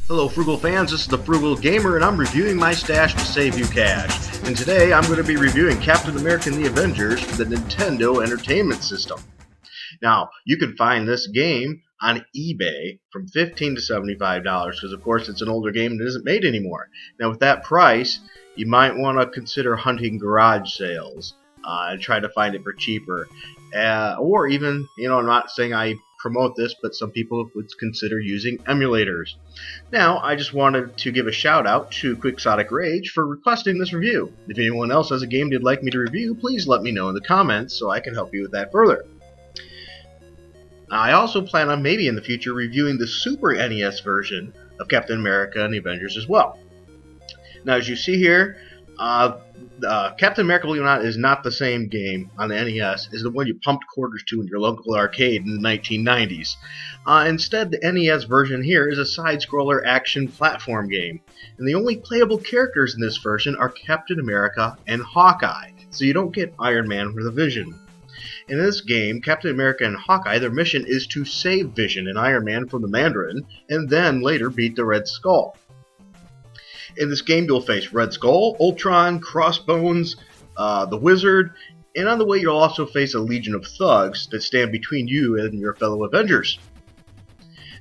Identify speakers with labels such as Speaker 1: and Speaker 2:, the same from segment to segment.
Speaker 1: Hello Frugal fans, this is the Frugal Gamer and I'm reviewing my stash to save you cash. And today I'm going to be reviewing Captain America and the Avengers for the Nintendo Entertainment System. Now, you can find this game on eBay from $15 to $75 because of course it's an older game and isn't made anymore. Now with that price, you might want to consider hunting garage sales and try to find it for cheaper. Or even, I'm not saying I promote this, but some people would consider using emulators. Now, I just wanted to give a shout out to Quixotic Rage for requesting this review. If anyone else has a game they'd like me to review, please let me know in the comments so I can help you with that further. I also plan on maybe in the future reviewing the Super NES version of Captain America and the Avengers as well. Now, as you see here, Captain America, believe it or not, is not the same game on the NES as the one you pumped quarters to in your local arcade in the 1990s. Instead, the NES version here is a side-scroller action platform game, and the only playable characters in this version are Captain America and Hawkeye, so you don't get Iron Man or the Vision. In this game, Captain America and Hawkeye, their mission is to save Vision and Iron Man from the Mandarin, and then later beat the Red Skull. In this game, you'll face Red Skull, Ultron, Crossbones, the Wizard, and on the way you'll also face a legion of thugs that stand between you and your fellow Avengers.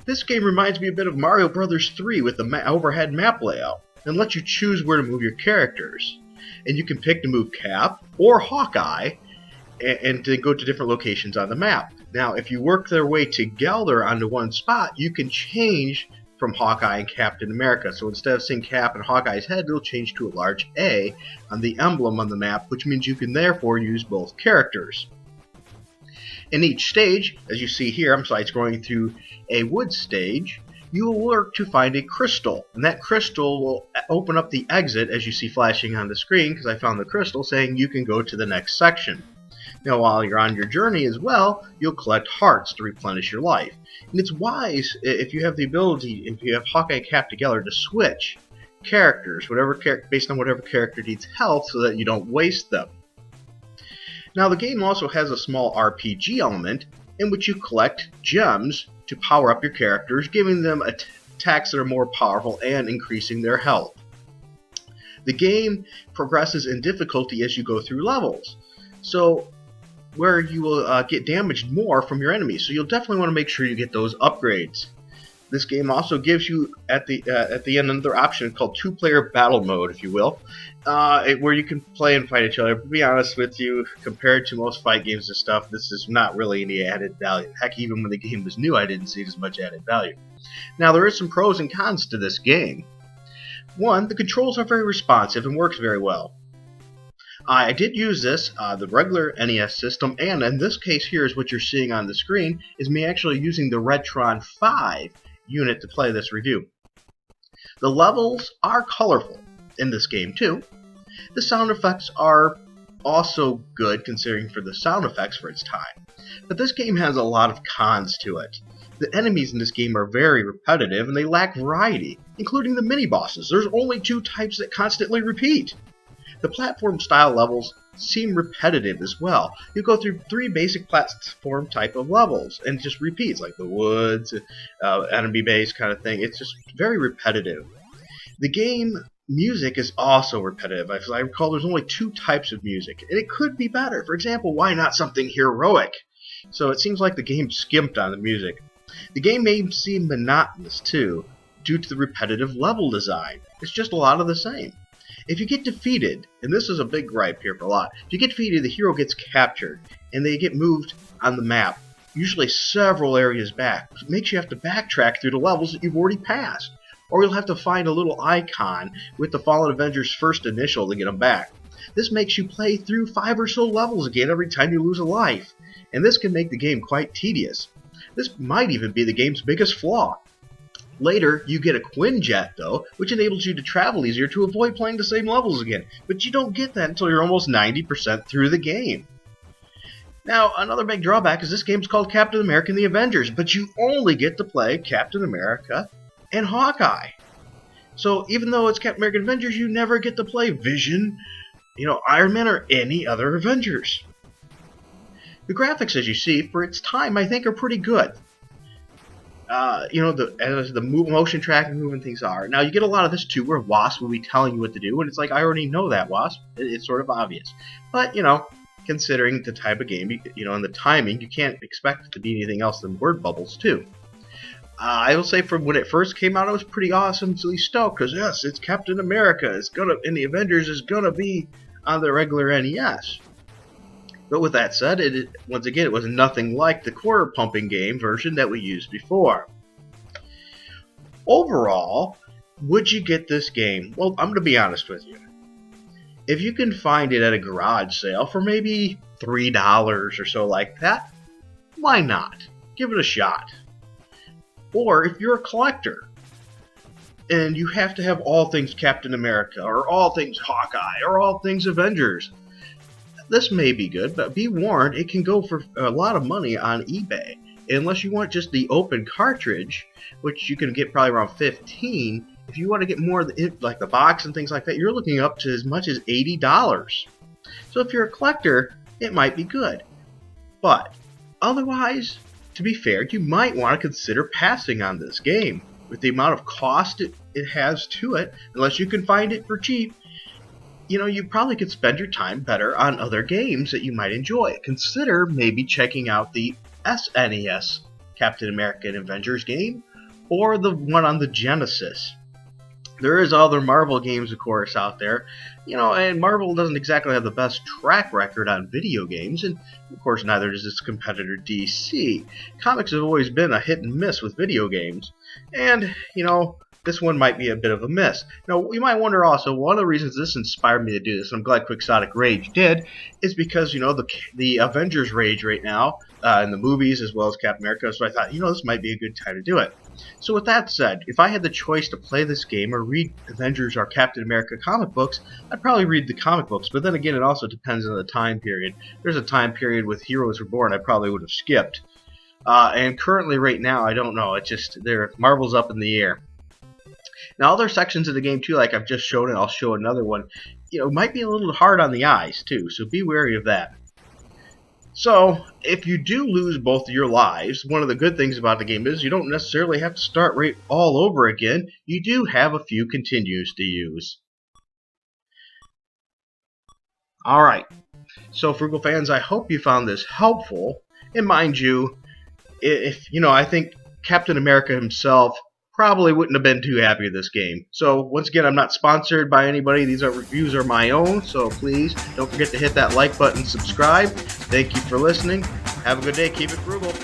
Speaker 1: This game reminds me a bit of Mario Bros. 3 with the overhead map layout, and lets you choose where to move your characters. And you can pick to move Cap or Hawkeye, and to go to different locations on the map. Now, if you work their way together onto one spot, you can change from Hawkeye and Captain America. So instead of seeing Cap and Hawkeye's head, it'll change to a large A on the emblem on the map, which means you can therefore use both characters. In each stage, as you see here, I'm side-scrolling through a wood stage, you will work to find a crystal, and that crystal will open up the exit as you see flashing on the screen, because I found the crystal saying you can go to the next section. Now, while you're on your journey as well, you'll collect hearts to replenish your life. And it's wise, if you have the ability, if you have Hawkeye and Cap together, to switch characters, based on whatever character needs health, so that you don't waste them. Now, the game also has a small RPG element, in which you collect gems to power up your characters, giving them attacks that are more powerful and increasing their health. The game progresses in difficulty as you go through levels. So, where you will get damaged more from your enemies. So you'll definitely want to make sure you get those upgrades. This game also gives you, at the end, another option called two-player battle mode, if you will, where you can play and fight each other. But to be honest with you, compared to most fight games and stuff, this is not really any added value. Heck, even when the game was new, I didn't see as much added value. Now, there is some pros and cons to this game. One, the controls are very responsive and works very well. I did use this, the regular NES system, and in this case here is what you're seeing on the screen, is me actually using the Retron 5 unit to play this review. The levels are colorful in this game too. The sound effects are also good considering for the sound effects for its time. But this game has a lot of cons to it. The enemies in this game are very repetitive and they lack variety, including the mini-bosses. There's only 2 types that constantly repeat. The platform-style levels seem repetitive as well. You go through 3 basic platform type of levels, and it just repeats, like the woods, enemy base kind of thing. It's just very repetitive. The game music is also repetitive. As I recall, there's only 2 types of music, and it could be better. For example, why not something heroic? So it seems like the game skimped on the music. The game may seem monotonous, too, due to the repetitive level design. It's just a lot of the same. If you get defeated, and this is a big gripe here for a lot, if you get defeated, the hero gets captured, and they get moved on the map, usually several areas back, which makes you have to backtrack through the levels that you've already passed. Or you'll have to find a little icon with the fallen Avengers' first initial to get them back. This makes you play through 5 or so levels again every time you lose a life, and this can make the game quite tedious. This might even be the game's biggest flaw. Later, you get a Quinjet, though, which enables you to travel easier to avoid playing the same levels again. But you don't get that until you're almost 90% through the game. Now, another big drawback is this game's called Captain America and the Avengers, but you only get to play Captain America and Hawkeye. So even though it's Captain America and Avengers, you never get to play Vision, Iron Man, or any other Avengers. The graphics, as you see, for its time, I think are pretty good. the motion tracking, moving things are. Now you get a lot of this too, where Wasp will be telling you what to do, and it's like, I already know that, Wasp. It's sort of obvious, but considering the type of game, and the timing, you can't expect it to be anything else than word bubbles too. I will say, from when it first came out, I was pretty awesomely stoked because yes, it's Captain America. And the Avengers is gonna be on the regular NES. But with that said, once again, it was nothing like the quarter pumping game version that we used before. Overall, would you get this game? Well, I'm going to be honest with you. If you can find it at a garage sale for maybe $3 or so like that, why not? Give it a shot. Or if you're a collector and you have to have all things Captain America or all things Hawkeye or all things Avengers, this may be good, but be warned, it can go for a lot of money on eBay. Unless you want just the open cartridge, which you can get probably around $15, if you want to get more of like the box and things like that, you're looking up to as much as $80. So if you're a collector, it might be good. But otherwise, to be fair, you might want to consider passing on this game. With the amount of cost it has to it, unless you can find it for cheap, you probably could spend your time better on other games that you might enjoy. Consider maybe checking out the SNES Captain America and Avengers game, or the one on the Genesis. There is other Marvel games, of course, out there, and Marvel doesn't exactly have the best track record on video games, and of course neither does its competitor DC. Comics have always been a hit and miss with video games, and, this one might be a bit of a miss. Now, you might wonder also, one of the reasons this inspired me to do this, and I'm glad Quixotic Rage did, is because, the Avengers rage right now, in the movies as well as Captain America, so I thought, this might be a good time to do it. So with that said, if I had the choice to play this game or read Avengers or Captain America comic books, I'd probably read the comic books, but then again, it also depends on the time period. There's a time period with Heroes Reborn I probably would have skipped. And currently, right now, I don't know, Marvel's up in the air. Now, other sections of the game, too, like I've just shown, and I'll show another one, might be a little hard on the eyes, too, so be wary of that. So, if you do lose both of your lives, one of the good things about the game is you don't necessarily have to start right all over again. You do have a few continues to use. Alright, so Frugal fans, I hope you found this helpful. And mind you, I think Captain America himself probably wouldn't have been too happy with this game. So once again, I'm not sponsored by anybody. These reviews are my own, so please don't forget to hit that like button, subscribe. Thank you for listening. Have a good day. Keep it frugal.